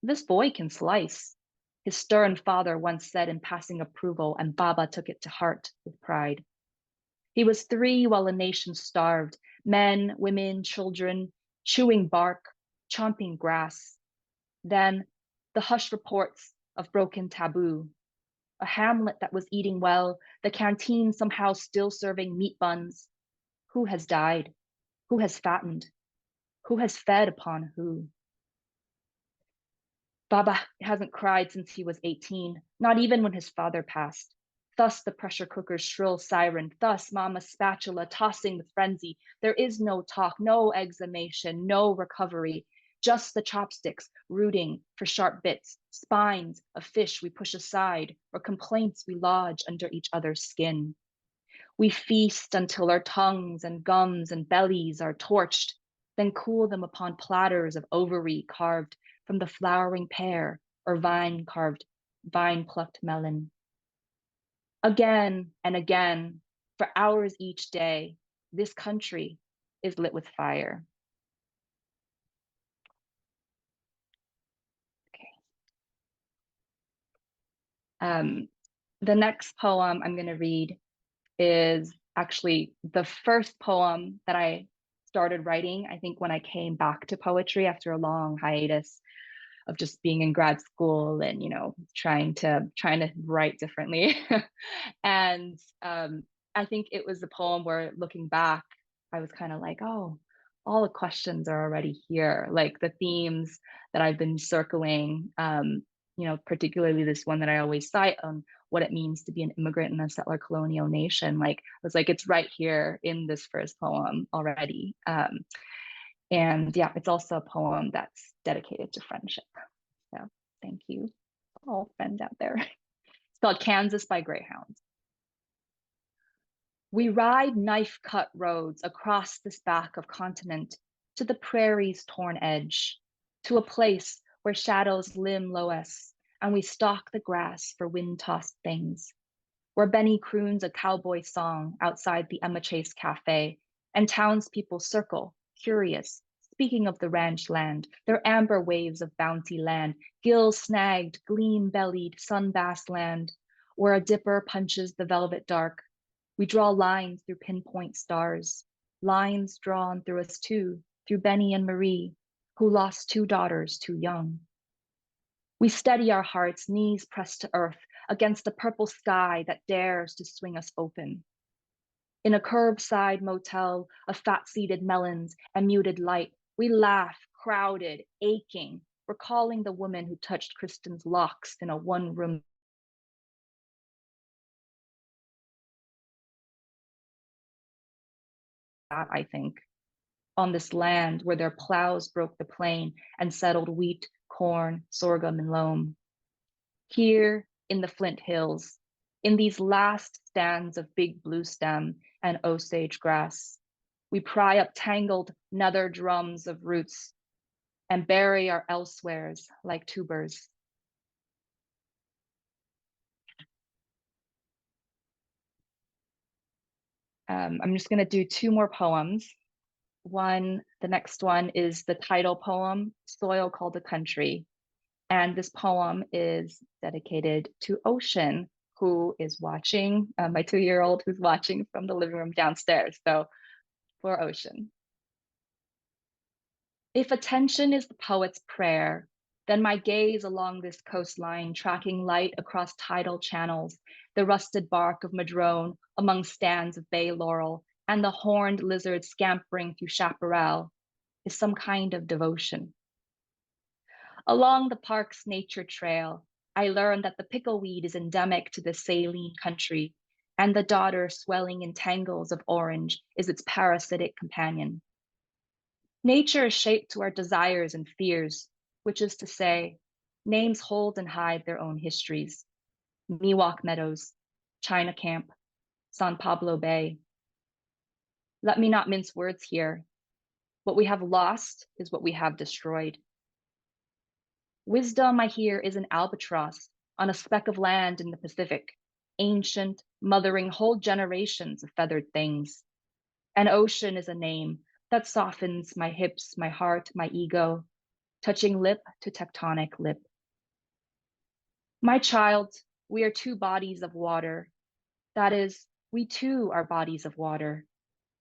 This boy can slice, his stern father once said in passing approval, and Baba took it to heart with pride. He was 3 while a nation starved, men, women, children, chewing bark, chomping grass. Then the hushed reports of broken taboo, a hamlet that was eating well, the canteen somehow still serving meat buns. Who has died? Who has fattened? Who has fed upon who? Baba hasn't cried since he was 18, not even when his father passed. Thus the pressure cooker's shrill siren, thus Mama's spatula tossing with frenzy. There is no talk, no exhumation, no recovery, just the chopsticks rooting for sharp bits, spines of fish we push aside, or complaints we lodge under each other's skin. We feast until our tongues and gums and bellies are torched, then cool them upon platters of ovary carved from the flowering pear or vine plucked melon. Again and again, for hours each day, this country is lit with fire. Okay. The next poem I'm going to read is actually the first poem that I started writing, I think, when I came back to poetry after a long hiatus of just being in grad school and, you know, trying to write differently. And I think it was a poem where, looking back, I was kind of like, oh, all the questions are already here, like the themes that I've been circling, you know, particularly this one that I always cite on what it means to be an immigrant in a settler colonial nation. Like, I was like, it's right here in this first poem already. And yeah, it's also a poem that's dedicated to friendship. So thank you, all friends out there. It's called Kansas by Greyhounds. We ride knife-cut roads across this back of continent to the prairie's torn edge, to a place where shadows limn us, and we stalk the grass for wind-tossed things, where Benny croons a cowboy song outside the Emma Chase Cafe, and townspeople circle, curious, speaking of the ranch land, their amber waves of bounty land, gill-snagged, gleam-bellied, sun-bass land, where a dipper punches the velvet dark. We draw lines through pinpoint stars, lines drawn through us too, through Benny and Marie, who lost 2 daughters too young. We steady our hearts, knees pressed to earth, against the purple sky that dares to swing us open. In a curbside motel of fat-seated melons and muted light, we laugh, crowded, aching, recalling the woman who touched Kristen's locks in a one-room I think, on this land where their plows broke the plain and settled wheat, corn, sorghum, and loam. Here in the Flint Hills, in these last stands of big blue stem and osage grass, we pry up tangled nether drums of roots and bury our elsewheres like tubers. I'm just going to do 2 more poems. The next one is the title poem, Soil Called a Country. And this poem is dedicated to Ocean, who is watching, my 2-year-old who's watching from the living room downstairs. So for Ocean. If attention is the poet's prayer, Then my gaze along this coastline, tracking light across tidal channels, the rusted bark of madrone among stands of bay laurel, and the horned lizard scampering through chaparral, is some kind of devotion. Along the park's nature trail, I learned that the pickleweed is endemic to the saline country, and the dodder swelling in tangles of orange is its parasitic companion. Nature is shaped to our desires and fears, which is to say, names hold and hide their own histories. Miwok Meadows, China Camp, San Pablo Bay. Let me not mince words here. What we have lost is what we have destroyed. Wisdom, I hear, is an albatross on a speck of land in the Pacific, ancient, mothering whole generations of feathered things. An ocean is a name that softens my hips, my heart, my ego, touching lip to tectonic lip. My child, we are two bodies of water. That is, we too are bodies of water.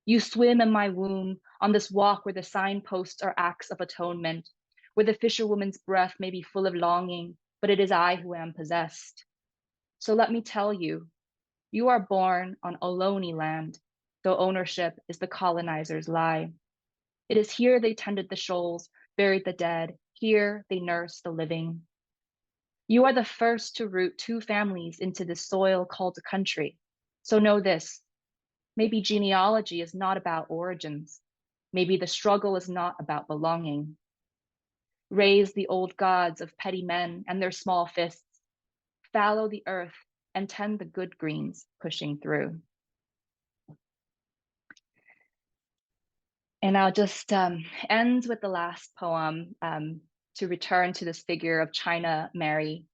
You swim in my womb on this walk where the signposts are acts of atonement, where the fisherwoman's breath may be full of longing, but it is I who am possessed. So let me tell you, you are born on Ohlone land, though ownership is the colonizer's lie. It is here they tended the shoals, buried the dead. Here they nursed the living. You are the first to root two families into the soil called a country. So know this, maybe genealogy is not about origins. Maybe the struggle is not about belonging. Raise the old gods of petty men and their small fists. Fallow the earth and tend the good greens pushing through. And I'll just end with the last poem to return to this figure of China Mary,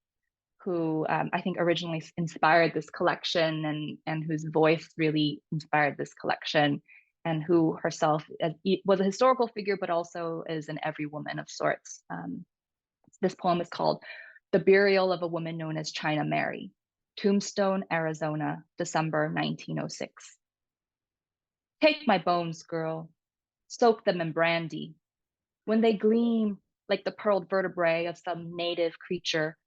who I think originally inspired this collection and whose voice really inspired this collection, and who herself was a historical figure, but also is an every woman of sorts. This poem is called The Burial of a Woman Known as China Mary, Tombstone, Arizona, December 1906. Take my bones, girl, soak them in brandy. When they gleam like the pearled vertebrae of some native creature,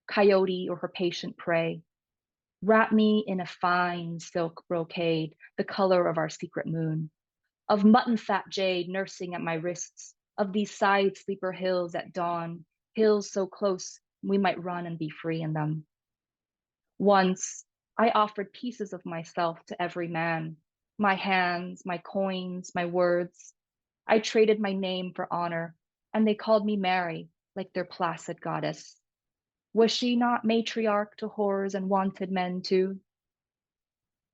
coyote or her patient prey, wrap me in a fine silk brocade, the color of our secret moon, of mutton fat jade nursing at my wrists, of these side sleeper hills at dawn, hills so close we might run and be free in them. Once I offered pieces of myself to every man, my hands, my coins, my words. I traded my name for honor, and they called me Mary, like their placid goddess. Was she not matriarch to whores and wanted men too?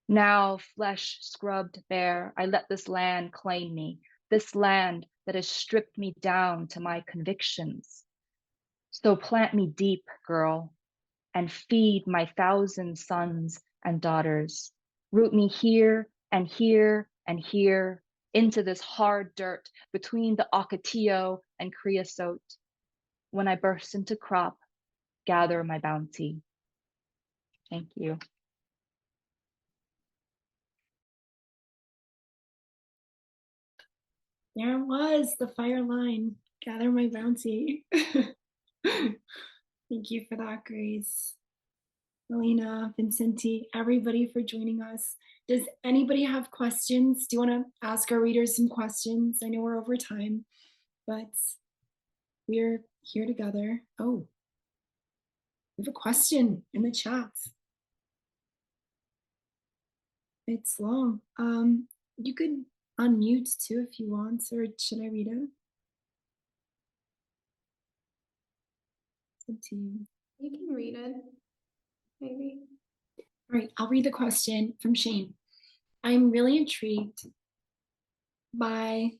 Now, flesh scrubbed bare, I let this land claim me, this land that has stripped me down to my convictions. So plant me deep, girl, and feed my 1,000 sons and daughters. Root me here and here and here into this hard dirt between the ocotillo and creosote. When I burst into crop, gather my bounty. Thank you. There it was, the fire line. Gather my bounty. Thank you for that, Grace. Elina, Vincente, everybody for joining us. Does anybody have questions? Do you want to ask our readers some questions? I know we're over time, but we're here together. Oh, we have a question in the chat. It's long. You could unmute too if you want, or should I read it? It's up to you. You can read it, maybe. All right, I'll read the question from Shane. I'm really intrigued by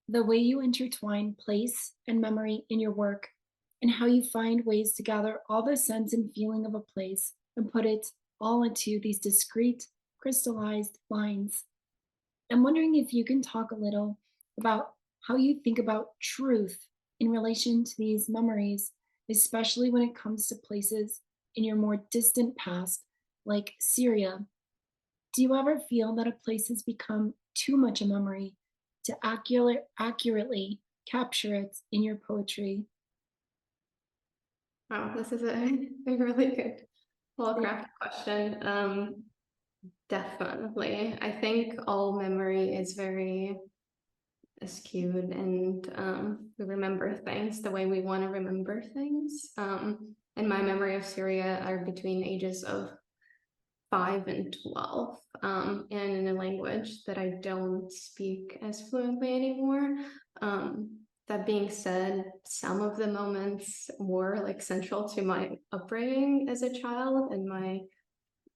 the way you intertwine place and memory in your work, and how you find ways to gather all the sense and feeling of a place and put it all into these discrete, crystallized lines. I'm wondering if you can talk a little about how you think about truth in relation to these memories, especially when it comes to places in your more distant past, like Syria. Do you ever feel that a place has become too much a memory to accurately capture it in your poetry? Wow, this is a really good, well-crafted question. Definitely. I think all memory is very skewed, and we remember things the way we want to remember things. And my memory of Syria are between ages of 5 and 12, and in a language that I don't speak as fluently anymore. That being said, some of the moments were like central to my upbringing as a child and my,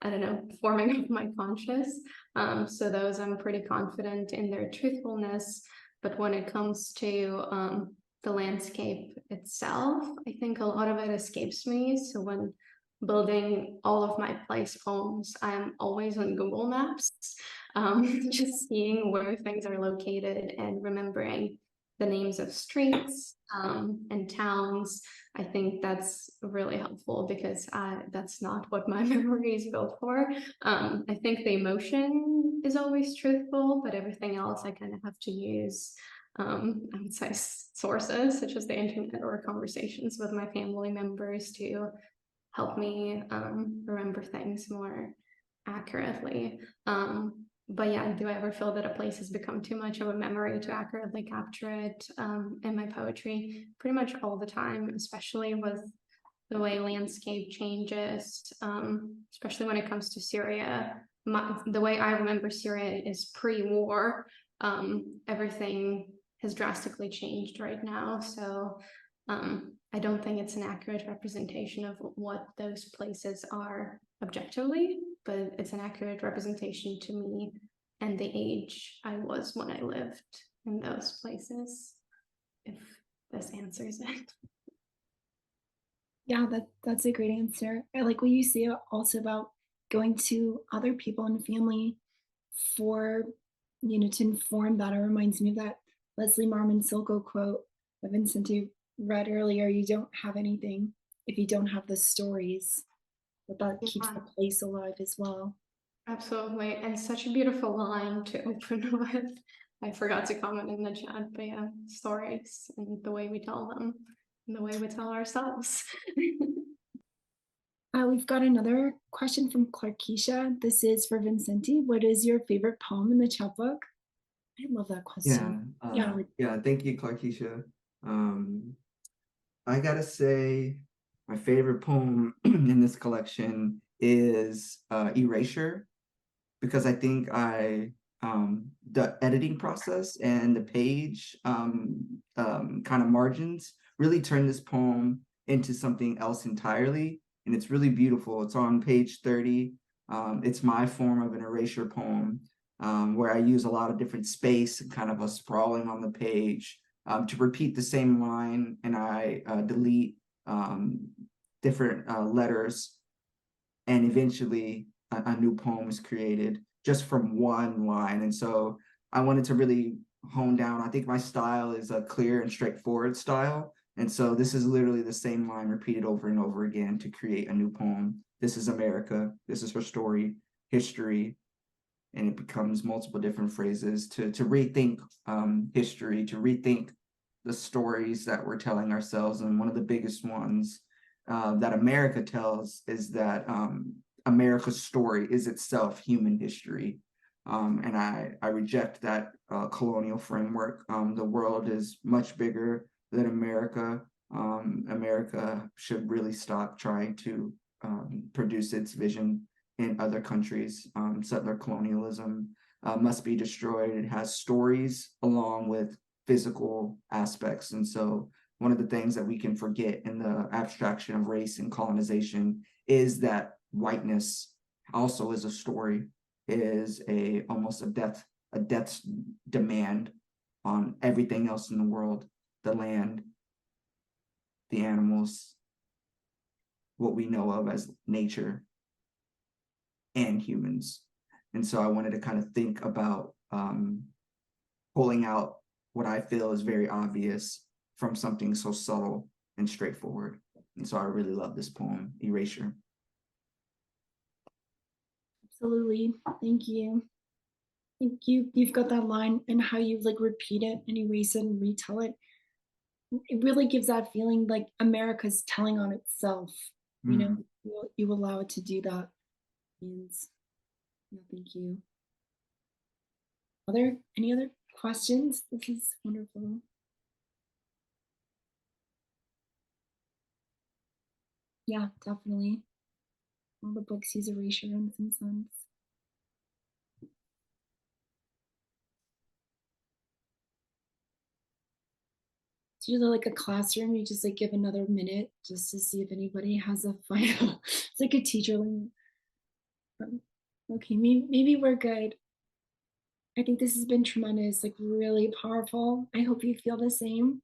I don't know, forming of my conscious. So those I'm pretty confident in their truthfulness. But when it comes to the landscape itself, I think a lot of it escapes me. So when building all of my place poems, I'm always on Google Maps, just seeing where things are located and remembering the names of streets and towns. I think that's really helpful because that's not what my memory is built for. I think the emotion is always truthful, but everything else I kind of have to use, I would say, sources such as the internet or conversations with my family members to help me remember things more accurately. But yeah, do I ever feel that a place has become too much of a memory to accurately capture it in my poetry? Pretty much all the time, especially with the way landscape changes, especially when it comes to Syria. The way I remember Syria is pre-war. Everything has drastically changed right now, so I don't think it's an accurate representation of what those places are objectively, but it's an accurate representation to me and the age I was when I lived in those places, if this answers it. Yeah, that's a great answer. I like what you say also about going to other people and family for, to inform that. It reminds me of that Leslie Marmon Silko quote that Vincente read earlier. You don't have anything if you don't have the stories, but that keeps the place alive as well. Absolutely, and such a beautiful line to open with. I forgot to comment in the chat, but yeah, stories and the way we tell them and the way we tell ourselves. We've got another question from Clarkeisha. This is for Vincente. What is your favorite poem in the chapbook? I love that question. Yeah, thank you, Clarkeisha. I gotta say, my favorite poem in this collection is Erasure, because I think the editing process and the page kind of margins really turn this poem into something else entirely. And it's really beautiful. It's on page 30. It's my form of an erasure poem, where I use a lot of different space and kind of a sprawling on the page to repeat the same line, and I delete different letters, and eventually a new poem is created just from one line. And so I wanted to really hone down. I think my style is a clear and straightforward style. And so this is literally the same line repeated over and over again to create a new poem. This is America. This is her story, history, and it becomes multiple different phrases to rethink history, to rethink the stories that we're telling ourselves. And one of the biggest ones that America tells is that America's story is itself human history. And I reject that colonial framework. The world is much bigger than America. America should really stop trying to produce its vision in other countries. Settler colonialism must be destroyed. It has stories along with physical aspects. And so one of the things that we can forget in the abstraction of race and colonization is that whiteness also is a story, is almost a death's demand on everything else in the world, the land, the animals, what we know of as nature, and humans. And so I wanted to kind of think about pulling out what I feel is very obvious from something so subtle and straightforward. And so I really love this poem, Erasure. Absolutely. Thank you. Thank you. You've got that line and how you like repeat it and erase it and retell it. it really gives that feeling like America's telling on itself. You know, you allow it to do that. And no, thank you. Are there any other questions? This is wonderful. Yeah, definitely. All the books use erasure in some sense. It's usually like a classroom. You just like give another minute just to see if anybody has a final. It's like a teacher. Okay, maybe we're good. I think this has been tremendous, like really powerful. I hope you feel the same.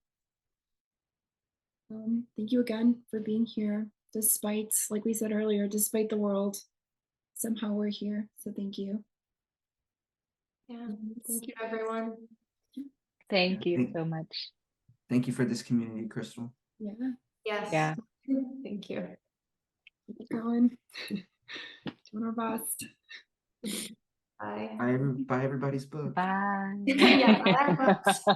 Thank you again for being here, despite, like we said earlier, despite the world. Somehow we're here, so thank you. Yeah, thank you, everyone. Thank you so much. Thank you for this community, Crystal. Yeah. Yes. Yeah. Thank you. Keep it going. Doing our best. Bye. Buy everybody's book. Bye. Yeah, bye.